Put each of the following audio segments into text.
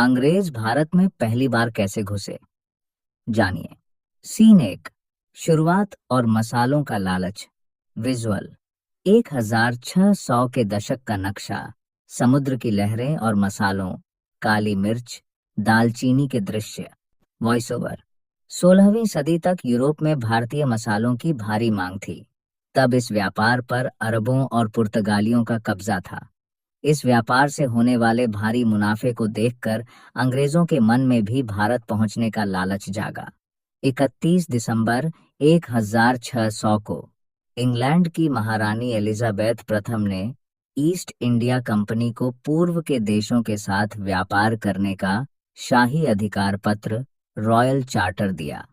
अंग्रेज भारत में पहली बार कैसे घुसे, जानिए। सीन एक, शुरुआत और मसालों का लालच। विजुअल, 1600 के दशक का नक्शा, समुद्र की लहरें और मसालों, काली मिर्च, दालचीनी के दृश्य। वॉइस ओवर, 16वीं सदी तक यूरोप में भारतीय मसालों की भारी मांग थी। तब इस व्यापार पर अरबों और पुर्तगालियों का कब्जा था। इस व्यापार से होने वाले भारी मुनाफे को देखकर अंग्रेजों के मन में भी भारत पहुंचने का लालच जागा। 31 दिसंबर 1600 को इंग्लैंड की महारानी एलिजाबेथ प्रथम ने ईस्ट इंडिया कंपनी को पूर्व के देशों के साथ व्यापार करने का शाही अधिकार पत्र, रॉयल चार्टर दिया।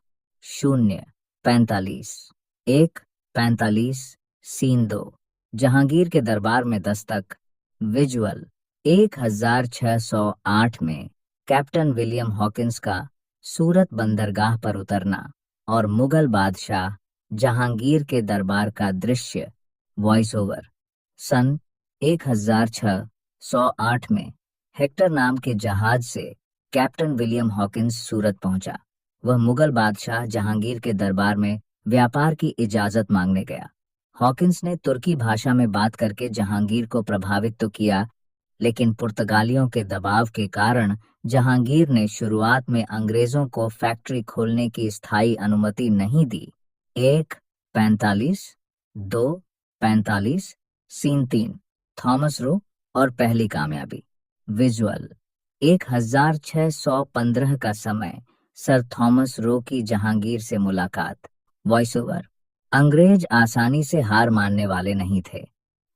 0:45, 1:45, सीन 2, जहांगीर के दरबार में दस्तक। विजुअल, 1608 में कैप्टन विलियम हॉकिंस का सूरत बंदरगाह पर उतरना और मुगल बादशाह जहांगीर के दरबार का दृश्य। वॉइस ओवर, सन 1608 में हेक्टर नाम के जहाज से कैप्टन विलियम हॉकिंस सूरत पहुंचा। वह मुगल बादशाह जहांगीर के दरबार में व्यापार की इजाजत मांगने गया। हॉकिंस ने तुर्की भाषा में बात करके जहांगीर को प्रभावित तो किया, लेकिन पुर्तगालियों के दबाव के कारण जहांगीर ने शुरुआत में अंग्रेजों को फैक्ट्री खोलने की स्थायी अनुमति नहीं दी। 1:45, 2:45, सीन 3, थॉमस रो और पहली कामयाबी। विजुअल, 1615 का समय, सर थॉमस रो की जहांगीर से मुलाकात। वॉइस ओवर, अंग्रेज आसानी से हार मानने वाले नहीं थे।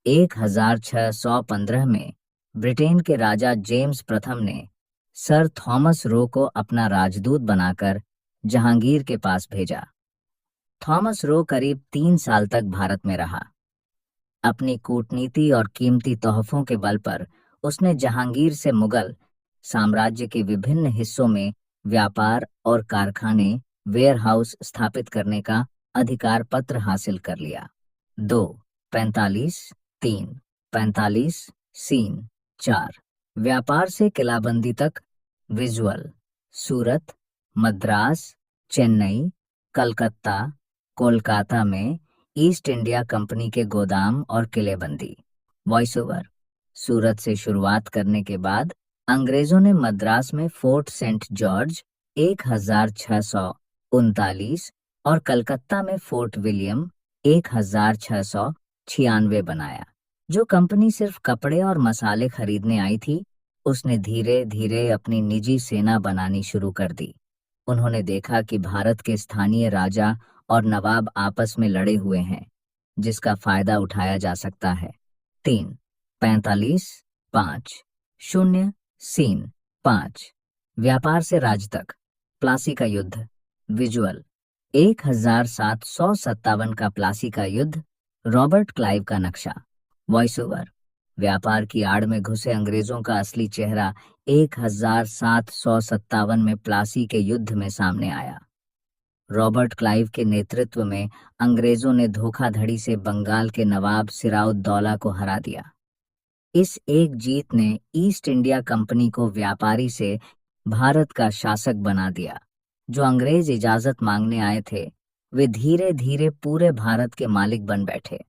1615 में ब्रिटेन के राजा जेम्स प्रथम ने सर थॉमस रो को अपना राजदूत बनाकर जहांगीर के पास भेजा। थॉमस रो करीब 3 साल तक भारत में रहा। अपनी कूटनीति और कीमती तोहफों के बल पर उसने जहांगीर से मुगल साम्राज्य के विभिन्न हिस्सों में व्यापार और कारखाने, वेयरहाउस स्थापित करने का अधिकार पत्र हासिल कर लिया। 2:45, 3:45, सीन 4, व्यापार से किलाबंदी तक। विजुअल, सूरत, मद्रास, चेन्नई, कलकत्ता, कोलकाता में ईस्ट इंडिया कंपनी के गोदाम और किलेबंदी। वॉइस ओवर, सूरत से शुरुआत करने के बाद अंग्रेजों ने मद्रास में फोर्ट सेंट जॉर्ज 1639 और कलकत्ता में फोर्ट विलियम 1696 बनाया। जो कंपनी सिर्फ कपड़े और मसाले खरीदने आई थी, उसने धीरे धीरे अपनी निजी सेना बनानी शुरू कर दी। उन्होंने देखा कि भारत के स्थानीय राजा और नवाब आपस में लड़े हुए हैं, जिसका फायदा उठाया जा सकता है। 3:45, 5:0, सीन 5, व्यापार से राज तक, प्लासी का युद्ध। विजुअल, 1757 का प्लासी का युद्ध, रॉबर्ट क्लाइव का नक्शा। वॉइस ओवर, व्यापार की आड़ में घुसे अंग्रेजों का असली चेहरा 1757 में प्लासी के युद्ध में सामने आया। रॉबर्ट क्लाइव के नेतृत्व में अंग्रेजों ने धोखाधड़ी से बंगाल के नवाब सिराउद्दौला को हरा दिया। इस एक जीत ने ईस्ट इंडिया कंपनी को व्यापारी से भारत का शासक बना दिया। जो अंग्रेज इजाजत मांगने आए थे, वे धीरे धीरे पूरे भारत के मालिक बन बैठे।